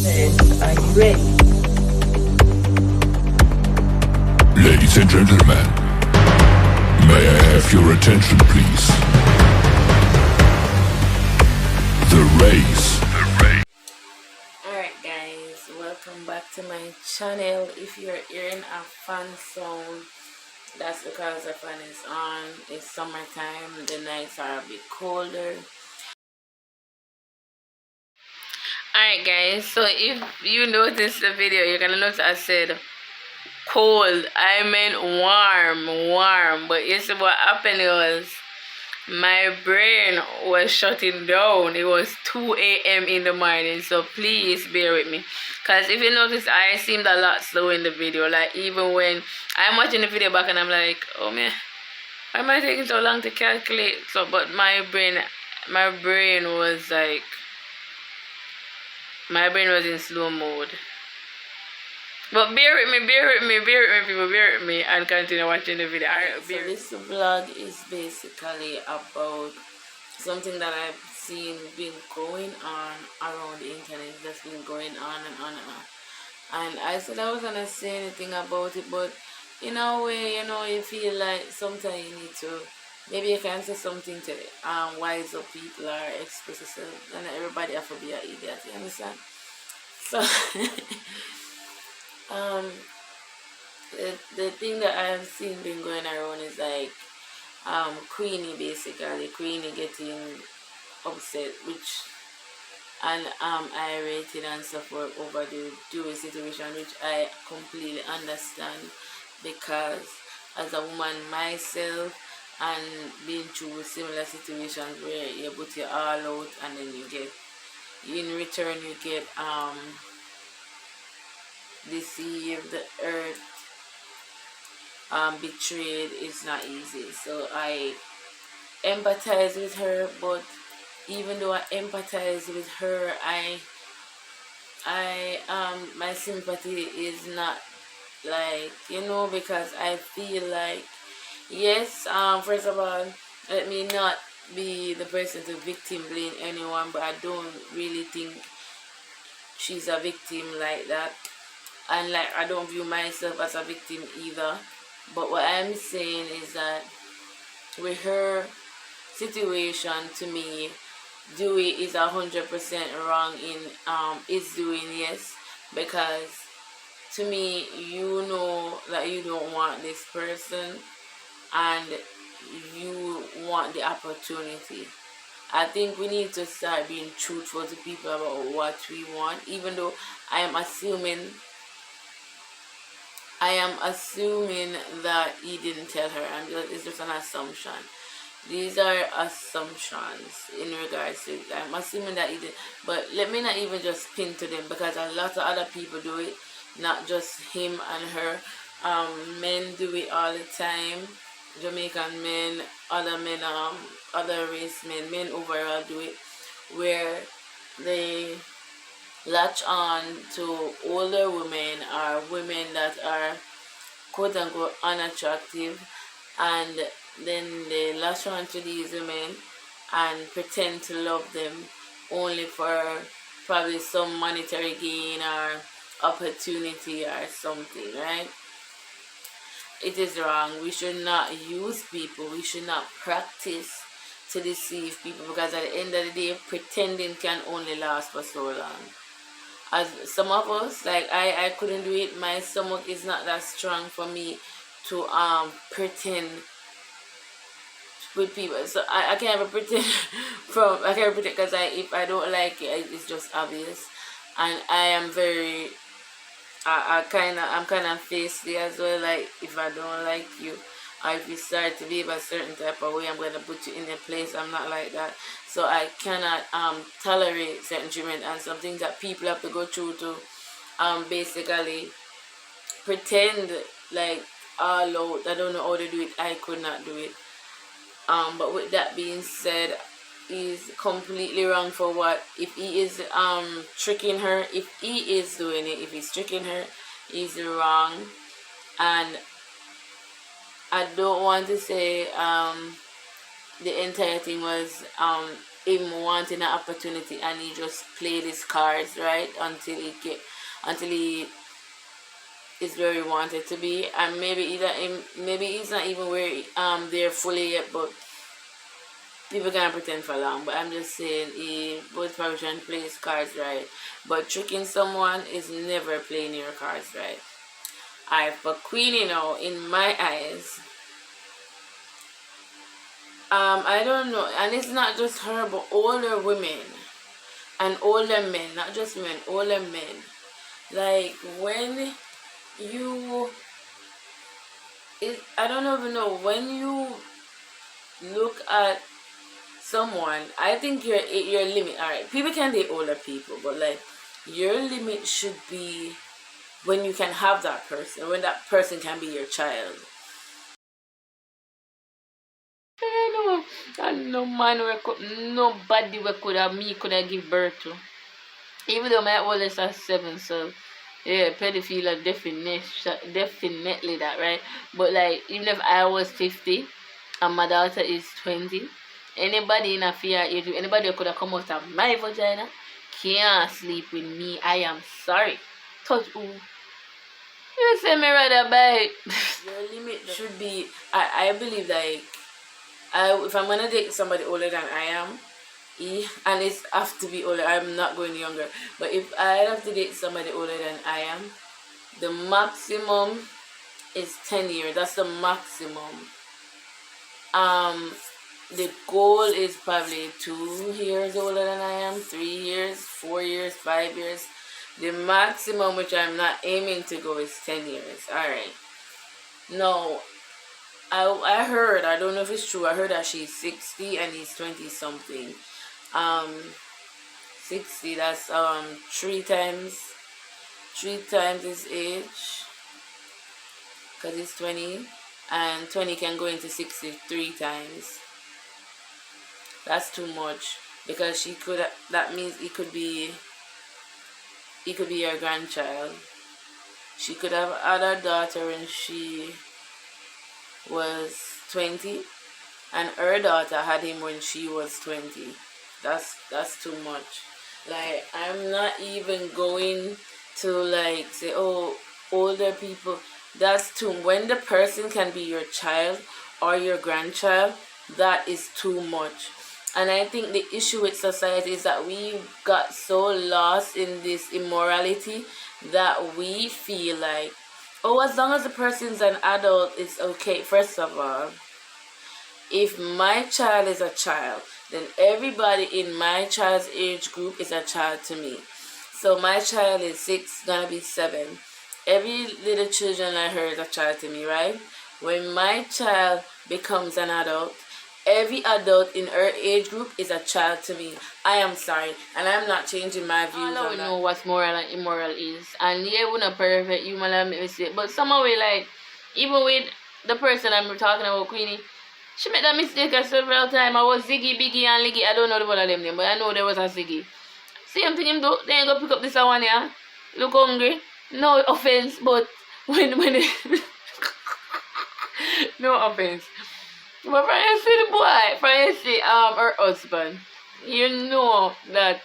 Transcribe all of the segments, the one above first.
Are you ready? Ladies and gentlemen, may I have your attention please? The race. Alright guys, welcome back to my channel. If you're hearing a fan sound, that's because the fan is on. It's summertime, the nights are a bit colder. Alright guys, so if you notice the video, you're gonna notice I said cold. I meant warm. But you see what happened was my brain was shutting down. It was 2 a.m. in the morning, so please bear with me. Because if you notice, I seemed a lot slow in the video. Like, even when I'm watching the video back and I'm like, oh man, why am I taking so long to calculate? So, but my brain was like, my brain was in slow mode. But bear with me, people, bear with me, and continue watching the video. Alright, so this vlog is basically about something that I've seen been going on around the internet. That's been going on and on and on. And I said I wasn't gonna say anything about it, but in a way, you know, you feel like sometimes you need to, maybe you can say something to wise up people or express yourself, and everybody have to be an idiot, you understand? So the thing that I've seen been going around is like Queenie, basically Queenie getting upset, which and irate and so forth over the Dewey situation, which I completely understand, because as a woman myself and being through similar situations where you put your all out and then you get, in return you get deceived, hurt, betrayed, is not easy. So I empathize with her, but even though I empathize with her, my sympathy is not like, you know, because I feel like, yes, first of all, let me not be the person to victim blame anyone, but I don't really think she's a victim like that. And like, I don't view myself as a victim either. But what I'm saying is that with her situation, to me, Dewey is 100% wrong in is doing, yes, because to me, you know that you don't want this person and you want the opportunity. I think we need to start being truthful to people about what we want, even though I am assuming that he didn't tell her, and it's just an assumption. These are assumptions in regards to it. I'm assuming that he did, but let me not even just pin to them, because a lot of other people do it, not just him and her. Men do it all the time. Jamaican men, other race men overall do it, where they latch on to older women or women that are quote unquote unattractive, and then they latch on to these women and pretend to love them only for probably some monetary gain or opportunity or something, right? It is wrong. We should not use people. We should not practice to deceive people, because at the end of the day, pretending can only last for so long. As some of us, like I couldn't do it. My stomach is not that strong for me to pretend with people. So I can't ever pretend I can't pretend, because if I don't like it, it's just obvious. And I am very I'm kind of feisty as well. Like, if I don't like you, or if you start to behave a certain type of way, I'm going to put you in a place. I'm not like that. So I cannot tolerate certain treatment, and some things that people have to go through to basically pretend like all out. I don't know how to do it. I could not do it. But with that being said, he's completely wrong for what, if he is tricking her, if he is doing it, if he's tricking her, he's wrong. And I don't want to say the entire thing was him wanting an opportunity, and he just played his cards right until he is where he wanted to be, and maybe he's not even where there fully yet, but people can't pretend for long. But I'm just saying he was probably trying to play his cards right, but tricking someone is never playing your cards right. Alright, for Queenie now, in my eyes, I don't know, and it's not just her, but older women and older men, not just men, older men. Like when you, I don't even know, when you look at someone, I think your limit. All right, people can date older people, but like your limit should be when you can have that person, when that person can be your child. I know, and no man, nobody could have give birth to. Even though my oldest is 7, so yeah, pedophile definitely that, right? But like, even if I was 50 and my daughter is 20, anybody in a fear age, anybody who could have come out of my vagina can't sleep with me. I am sorry. Touch who? You say me rather bite. Your limit should be. I believe like, if I'm gonna date somebody older than I am, and it's have to be older. I'm not going younger. But if I have to date somebody older than I am, the maximum is 10 years. That's the maximum. The goal is probably 2 years older than I am, 3 years, 4 years, 5 years. The maximum, which I'm not aiming to go, is 10 years. Alright. No, I heard, I don't know if it's true, I heard that she's 60 and he's 20 something. 60, that's 3 times his age, because he's 20, and 20 can go into 63 times. That's too much, because that means he could be your grandchild. She could have had her daughter when she was 20, and her daughter had him when she was 20. That's too much. Like, I'm not even going to like say, oh, older people. That's too. When the person can be your child or your grandchild, that is too much. And I think the issue with society is that we got so lost in this immorality that we feel like, oh, as long as the person's an adult, it's okay. First of all, if my child is a child, then everybody in my child's age group is a child to me. So my child is 6, gonna be 7. Every little children I heard is a child to me, right? When my child becomes an adult, every adult in her age group is a child to me. I am sorry, and I'm not changing my views on that. Know what moral and immoral is, and yeah, we're not perfect. You might have made mistake, but somehow we like, even with the person I'm talking about, Queenie, she made that mistake several times. I was Ziggy, Biggie, and Liggy. I don't know the one of them name, but I know there was a Ziggy. Same thing him do. Then go pick up this one here. Look hungry. No offense, but when it no offense. But from you see the boy, from you see her husband, you know that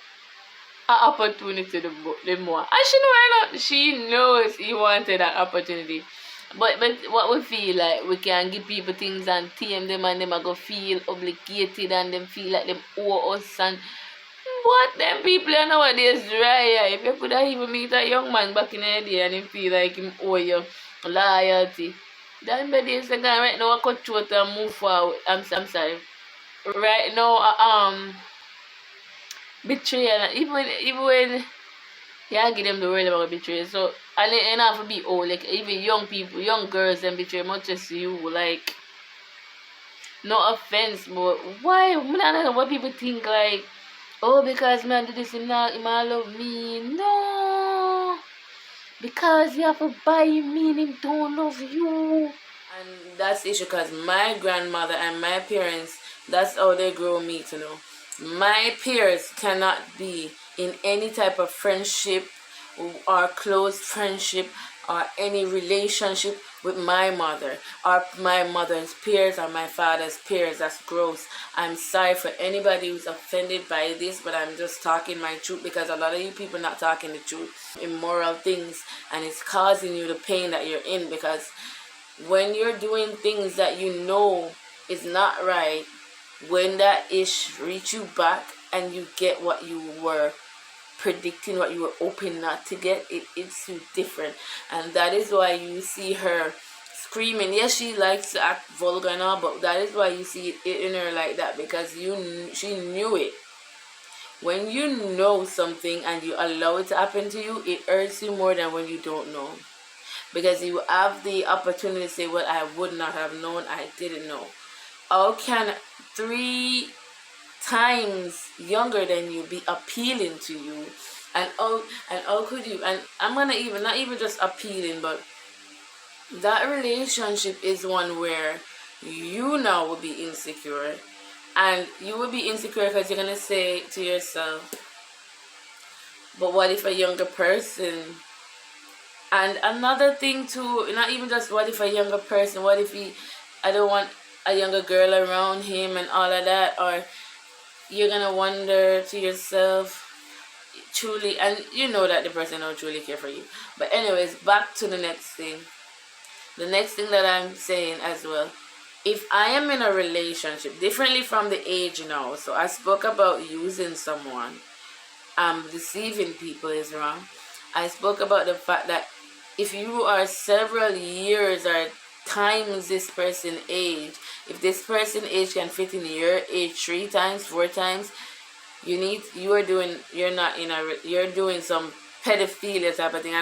an opportunity the more. And she know why not. She knows he wanted that opportunity. But what we feel like, we can give people things and tame them, and them are go feel obligated, and them feel like them owe us, and what them people are nowadays dry. If you could have even meet a young man back in the day and him feel like him owe you loyalty, then the days are gone. Right now I cut throat and move forward. I'm sorry. Right now betrayal, even when yeah, give them the word about betrayal. So, and it have to be old, like even young people, young girls, them betray much as you. Like, no offense, but why? I don't know what people think, like, oh, because man do this, he might love me. No, because you have to buy me, him don't love you. And that's the issue, because my grandmother and my parents, that's how they grow me to know. My peers cannot be in any type of friendship or close friendship or any relationship with my mother or my mother's peers or my father's peers. That's gross. I'm sorry for anybody who's offended by this, but I'm just talking my truth, because a lot of you people not talking the truth, immoral things, and it's causing you the pain that you're in, because when you're doing things that you know is not right, when that ish reach you back and you get what you were predicting, what you were hoping not to get, it's different. And that is why you see her screaming. Yes, she likes to act vulgar and all, but that is why you see it in her like that, because she knew it. When you know something and you allow it to happen to you, it hurts you more than when you don't know, because you have the opportunity to say, well, I would not have known, I didn't know. How can 3 times younger than you be appealing to you? And how could you? And I'm gonna even not even just appealing, but that relationship is one where you now will be insecure, and you will be insecure because you're gonna say to yourself, but what if a younger person? And another thing too, not even just what if a younger person, what if I don't want a younger girl around him and all of that, or you're gonna wonder to yourself, truly, and you know that the person don't truly care for you. But anyways, back to the next thing. The next thing that I'm saying as well, if I am in a relationship, differently from the age now, so I spoke about using someone, deceiving people is wrong. I spoke about the fact that if you are several years or times this person age, if this person age can fit in your age 3 times, 4 times, you're doing some pedophilia type of thing.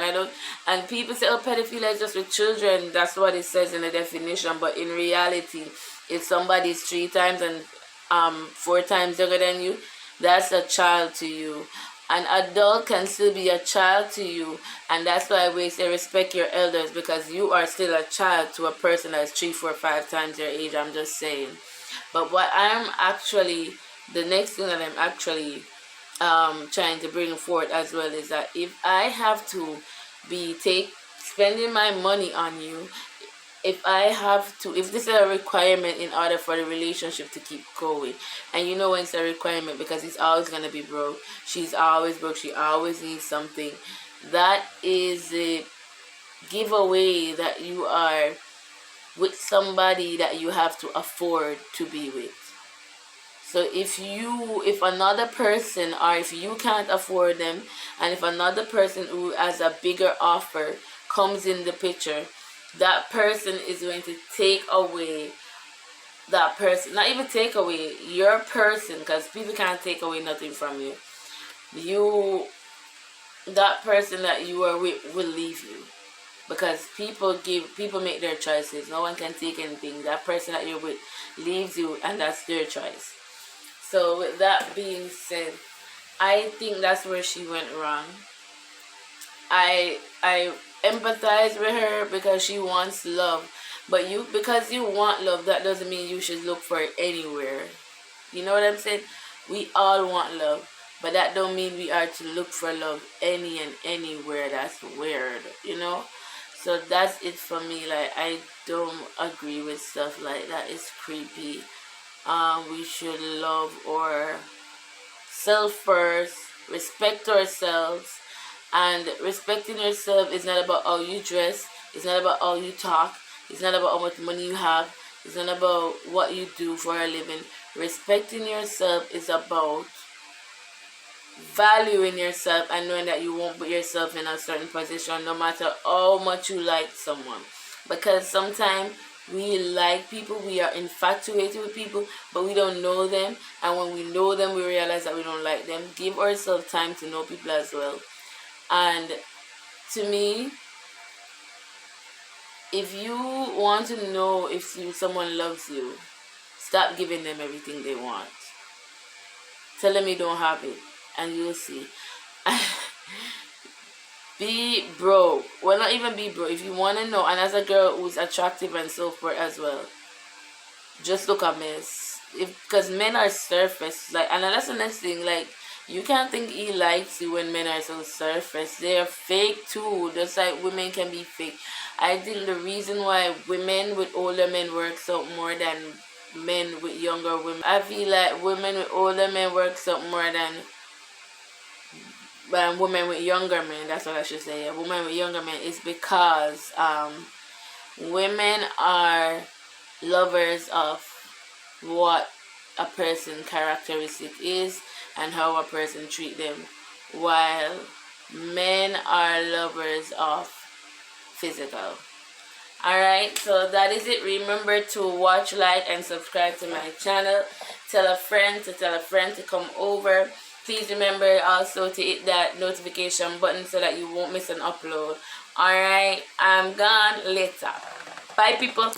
And people say, oh, pedophilia is just with children. That's what it says in the definition. But in reality, if somebody's 3 times and 4 times younger than you, that's a child to you. An adult can still be a child to you, and that's why we say respect your elders, because you are still a child to a person that's 3, 4, 5 times your age. I'm just saying. But the next thing that I'm actually trying to bring forth as well is that if I have to be spending my money on you, if this is a requirement in order for the relationship to keep going, and you know when it's a requirement because he's always going to be broke, she's always broke, she always needs something, that is a giveaway that you are with somebody that you have to afford to be with. So if another person, or if you can't afford them, and if another person who has a bigger offer comes in the picture, that person is going to take away that person. Not even take away your person, because people can't take away nothing from you. That person that you are with will leave you, because people make their choices. No one can take anything. That person that you're with leaves you, and that's their choice. So with that being said, I think that's where she went wrong. I empathize with her because she wants love, but because you want love, that doesn't mean you should look for it anywhere. You know what I'm saying? We all want love, but that don't mean we are to look for love any and anywhere. That's weird, you know? So that's it for me. Like, I don't agree with stuff like that. It's creepy. We should love ourselves first, respect ourselves, and respecting yourself is not about how you dress, it's not about how you talk, it's not about how much money you have, it's not about what you do for a living. Respecting yourself is about valuing yourself and knowing that you won't put yourself in a certain position no matter how much you like someone. Because sometimes we like people, we are infatuated with people, but we don't know them. And when we know them, we realize that we don't like them. Give ourselves time to know people as well. And to me, if you want to know if someone loves you, stop giving them everything they want. Tell them you don't have it, and you'll see. Be broke. Well, not even be broke. If you want to know, and as a girl who's attractive and so forth as well, just look a mess. Because men are surface. Like, and that's the next thing. Like, You can't think he likes you when men are so surface. They're fake too, just like women can be fake. I think the reason why women with older men works out more than men with younger women, I feel like women with older men works out more than women with younger men. That's what I should say. Yeah, women with younger men is because women are lovers of what a person characteristic is and how a person treat them, while men are lovers of physical. Alright, so that is it. Remember to watch, like, and subscribe to my channel. Tell a friend to come over. Please remember also to hit that notification button so that you won't miss an upload. Alright, I'm gone later. Bye, people.